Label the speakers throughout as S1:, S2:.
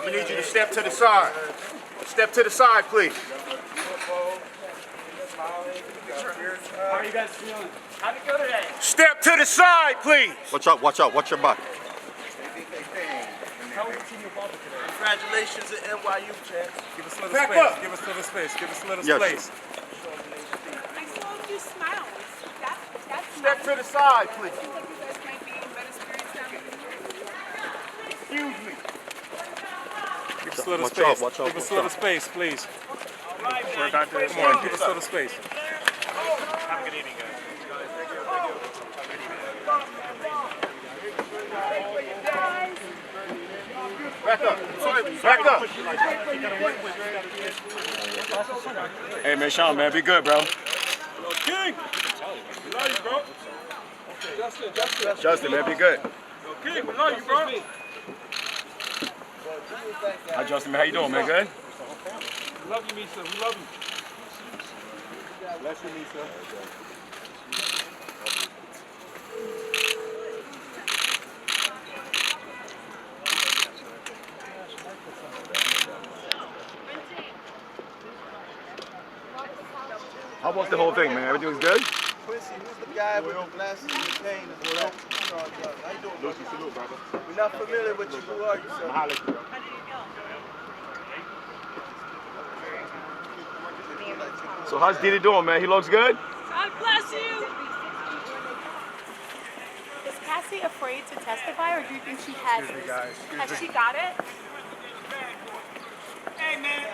S1: We need you to step to the side. Step to the side, please.
S2: How are you guys feeling? How'd it go today?
S1: Step to the side, please.
S3: Watch out, watch out, watch your back.
S2: How was your father today?
S4: Congratulations at NYU, Chance.
S2: Give us a little
S1: Back
S2: space.
S1: up.
S2: Give us a little space. Give us a little
S3: Yes.
S2: space.
S5: I saw you smile. That's
S1: Step to the side, please.
S5: seems like you guys might be in better spirits down here.
S1: Excuse me.
S2: Give us a little
S3: Watch
S2: space.
S3: out, watch out,
S2: Give us
S3: watch
S2: a little
S3: out.
S2: space, please.
S4: All right, man.
S2: Come on, give us a little space.
S4: Have a good evening, guys.
S1: Back up. Back up.
S2: Hey, man, Sean, man, be good, bro.
S4: King! We love you, bro.
S2: Justin, man, be good.
S4: King, we love you, bro.
S2: Hi, Justin, man, how you doing, man? Good?
S4: We love you, Misa. We love you.
S2: Bless you, Lisa. How was the whole thing, man? Everything was good?
S4: Quincy, who's the guy with the glasses and the cane and the belt? How you doing,
S2: Lucy, salute, brother.
S4: We're not familiar with you. Who are you, sir?
S2: So how's Diddy doing, man? He looks good?
S5: God bless you. Is Cassie afraid to testify, or do you think she has it? Has she got it?
S4: Hey, man.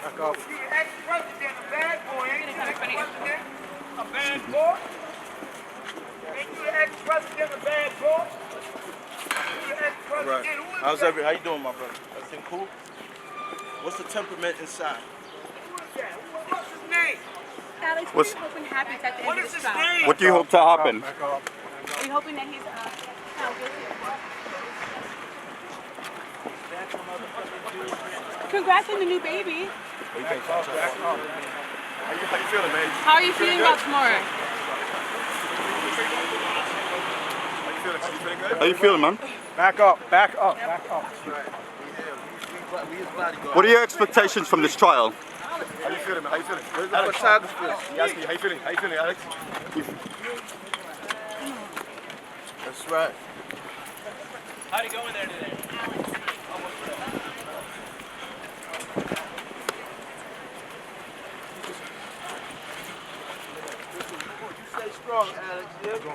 S2: Back up.
S4: You the ex-president, a bad boy, ain't you? Ex-president, a bad boy? Ain't you the ex-president, a bad boy? You the ex-president. Who is that?
S6: How you doing, my brother? Everything cool? What's the temperament inside?
S4: Who is that? What's his name?
S5: Alex,
S3: What's-
S5: we're hoping happens at the
S4: What
S5: end
S4: is
S5: of
S4: his
S5: this trial.
S4: name?
S3: What do you hope to happen?
S2: Back up.
S5: Are you hoping that he's found guilty? Congrats on the new baby.
S2: How you feeling, man?
S5: How are you feeling about tomorrow?
S2: How you feeling good?
S3: How you feeling, man?
S2: Back up, back up, back up.
S4: We his bodyguard.
S3: What are your expectations from this trial?
S2: How you feeling, man? How you feeling? Where's
S4: The photographer.
S2: He asked me, how you feeling? How you feeling, Alex?
S4: That's right.
S6: How'd it go in there today?
S4: Stay strong, Alex. Yeah? Don't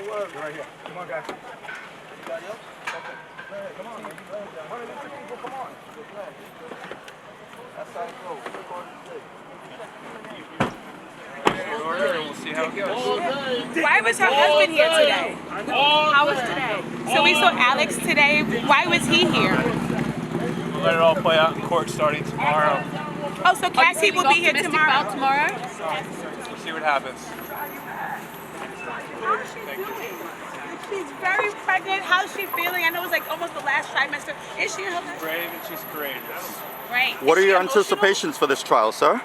S4: worry.
S2: Right here. Come on, guys.
S4: Anybody else?
S2: Okay. Go ahead, come on, man. One of these people, come on.
S4: That's how it goes. We're going to stay.
S6: We'll see how it goes.
S5: Why was her husband here today? How was today? So we saw Alex today. Why was he here?
S6: We'll let it all play out in court starting tomorrow.
S5: Oh, so Cassie will be here tomorrow.
S6: We'll see what happens.
S5: How's she doing? She's very pregnant. How's she feeling? I know it's like almost the last trimester. Is she in her best?
S6: Brave and she's courageous.
S5: Right.
S3: What
S5: Is
S3: are
S5: she
S3: your
S5: emotional?
S3: anticipations for this trial, sir?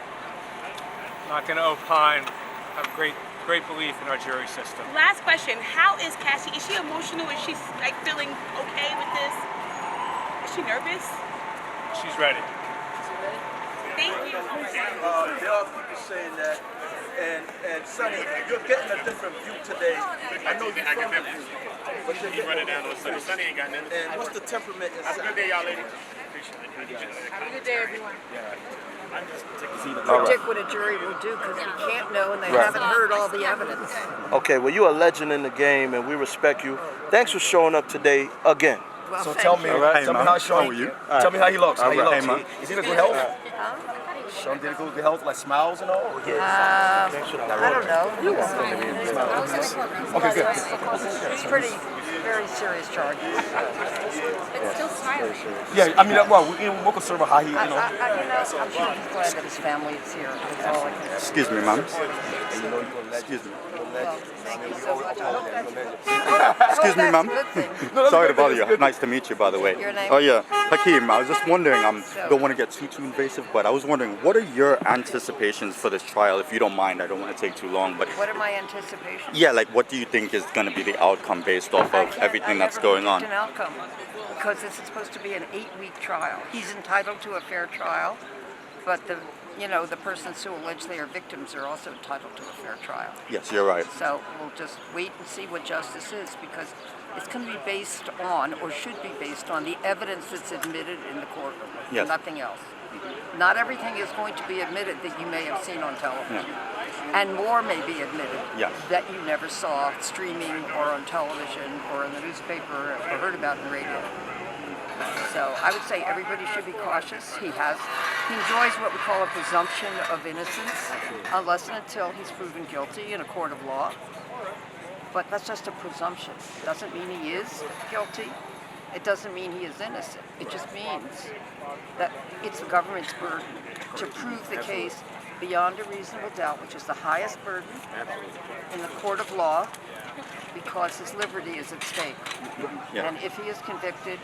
S6: Not going to opine. Have great belief in our jury system.
S5: Last question. How is Cassie? Is she emotional? Is she like feeling okay with this? Is she nervous?
S6: She's ready.
S5: Thank you.
S4: There are people saying that. And Sonny, you're getting a different view today. I know you're from the view. But you're getting
S1: Running down on Sunny. Sunny ain't got nothing.
S4: And what's the temperament inside?
S1: Good day, y'all ladies.
S7: Have a good day, everyone.
S3: All right.
S7: Predict what a jury will do because we can't know and they haven't heard all the evidence.
S6: Okay, well, you're a legend in the game and we respect you. Thanks for showing up today again.
S7: Well,
S2: So
S7: thank
S2: tell me,
S7: you.
S2: tell me how Sean,
S3: How are you?
S2: Tell me how he looks. How he
S3: All right.
S2: looks.
S3: Hey, man.
S2: Is he in a good health? Sean did a good health, like smiles and all?
S7: I don't know.
S2: Okay, good.
S7: It's pretty, very serious charges.
S5: It's still smiling.
S2: Yeah, I mean, well, we'll conserve how he,
S7: I'm sure he's glad that his family is here. That's all I can say.
S3: Excuse me, ma'am.
S2: Excuse
S3: Excuse me.
S7: Well, thank you so much. I hope that's
S3: Excuse me, ma'am.
S7: a good thing.
S3: Sorry to bother you. Nice to meet you, by the way.
S7: Your name?
S3: Oh yeah, Hakeem. I was just wondering. Don't want to get too invasive, but I was wondering, what are your anticipations for this trial? If you don't mind, I don't want to take too long. But
S7: What are my anticipations?
S3: yeah, like, what do you think is going to be the outcome based off
S7: I
S3: of
S7: can't-
S3: everything
S7: I
S3: that's
S7: never
S3: going on?
S7: predict an outcome because this is supposed to be an 8-week trial. He's entitled to a fair trial, but the persons who allegedly are victims are also entitled to a fair trial.
S3: Yes, you're right.
S7: So we'll just wait and see what justice is, because it's going to be based on, or should be based on, the evidence that's admitted in the courtroom.
S3: Yes.
S7: Nothing else. Not everything is going to be admitted that you may have seen on television. And more may be admitted that you never saw streaming or on television or in the newspaper or heard about in the radio. So I would say everybody should be cautious. He enjoys what we call a presumption of innocence, unless and until he's proven guilty in a court of law. But that's just a presumption. It doesn't mean he is guilty. It doesn't mean he is innocent. It just means that it's the government's burden to prove the case beyond a reasonable doubt, which is the highest burden in the court of law, because his liberty is at stake. And if he is convicted,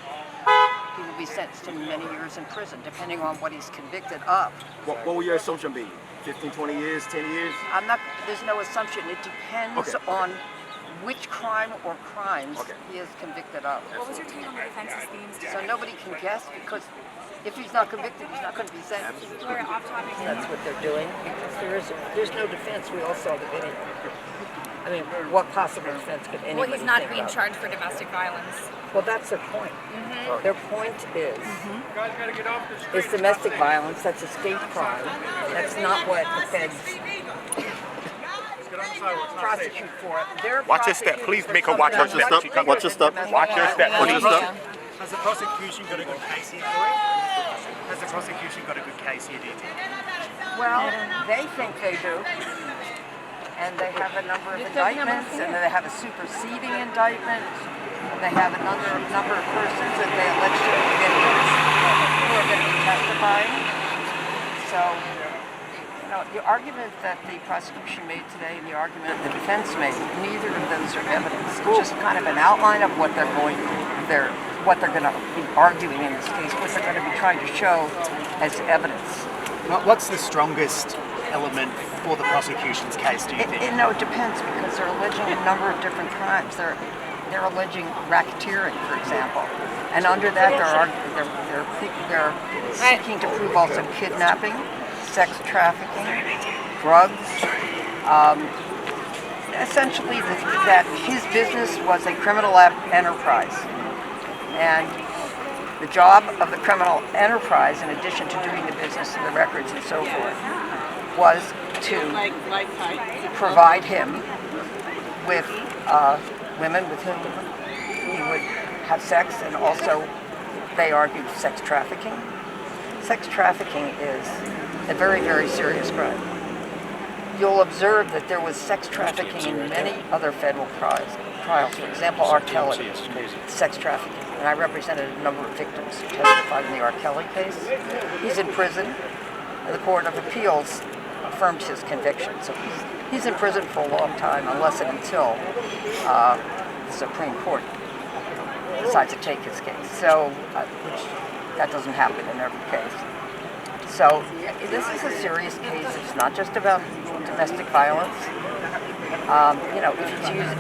S7: he will be sentenced to many years in prison, depending on what he's convicted of.
S1: What will your assumption be? 15, 20 years, 10 years?
S7: There's no assumption. It depends on which crime or crimes he is convicted of.
S5: What was your take on the defense's themes today?
S7: So nobody can guess, because if he's not convicted, he's not going to be sentenced.
S5: We're off topic.
S7: That's what they're doing, because there's no defense. We all saw the video. I mean, what possible defense could anybody
S5: Well, he's not
S7: think
S5: being
S7: of?
S5: charged for domestic violence.
S7: Well, that's their point. Their point is, it's domestic violence. That's a state crime. That's not what the feds prosecute for.
S1: Watch your step. Please make her watch her step.
S3: Watch your step.
S1: Watch your step.
S3: Watch your step.
S2: Has the prosecution got a good case here for it? Has the prosecution got a good case here, do you think?
S7: Well, they think they do. And they have a number of indictments, and they have a superseding indictment. They have a number of persons that they allege to be victims who are going to be testifying. So, the argument that the prosecution made today and the argument the defense made, neither of those are evidence. It's just kind of an outline of what they're going to be arguing in this case, what they're going to be trying to show as evidence.
S2: What's the strongest element for the prosecution's case, do you think?
S7: It depends, because they're alleging a number of different crimes. They're alleging racketeering, for example, and under that they're seeking to prove also kidnapping, sex trafficking, drugs. Essentially, that his business was a criminal enterprise, and the job of the criminal enterprise, in addition to doing the business and the records and so forth, was to provide him with women with whom he would have sex, and also, they argued, sex trafficking. Sex trafficking is a very, very serious crime. You'll observe that there was sex trafficking in many other federal trials. For example, R. Kelly, sex trafficking. And I represented a number of victims who testified in the R. Kelly case. He's in prison, and the Court of Appeals affirmed his conviction. So he's in prison for a long time, unless and until the Supreme Court decides to take his case. So, which that doesn't happen in every case. So this is a serious case. It's not just about domestic violence.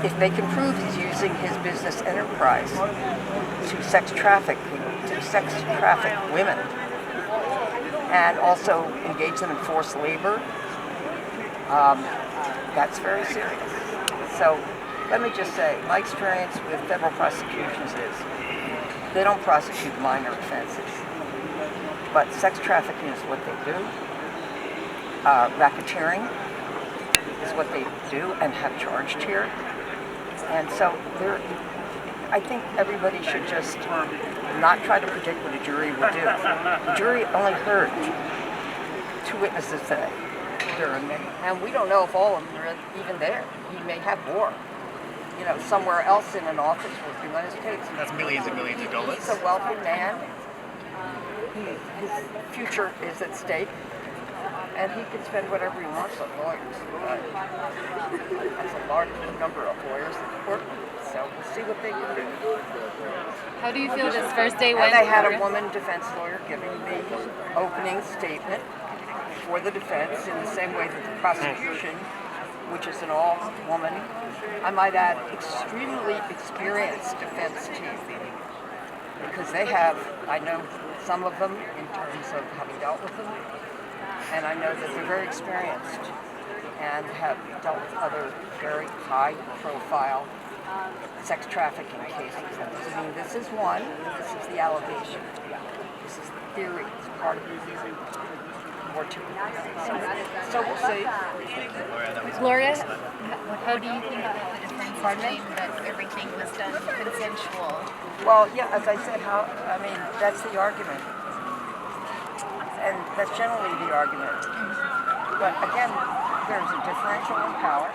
S7: If they can prove he's using his business enterprise to sex traffic women, and also engage them in forced labor, that's very serious. So let me just say, my experience with federal prosecutions is they don't prosecute minor offenses, but sex trafficking is what they do. Racketeering is what they do and have charged here. And so I think everybody should just not try to predict what a jury would do. The jury only heard 2 witnesses today, and we don't know if all of them are even there. He may have more, somewhere else in an office working on his case.
S2: That's millions and millions of dollars.
S7: He's a wealthy man. His future is at stake, and he can spend whatever he wants on lawyers. That's a large number of lawyers in the courtroom, so we'll see what they can do.
S8: How do you feel this first day went?
S7: And they had a woman defense lawyer giving the opening statement for the defense in the same way that the prosecution, which is an all-woman, I might add, extremely experienced defense team. because they have, I know some of them in terms of having dealt with them, and I know that they're very experienced and have dealt with other very high profile sex trafficking cases. That doesn't mean this is one, this is the allegation. This is the theory, it's part of the theory. More to it. So we'll see.
S8: Gloria, how do you think about the defense claim that everything was done consensual?
S7: Well, yeah, as I said, that's the argument. And that's generally the argument. But again, there's a differential in power.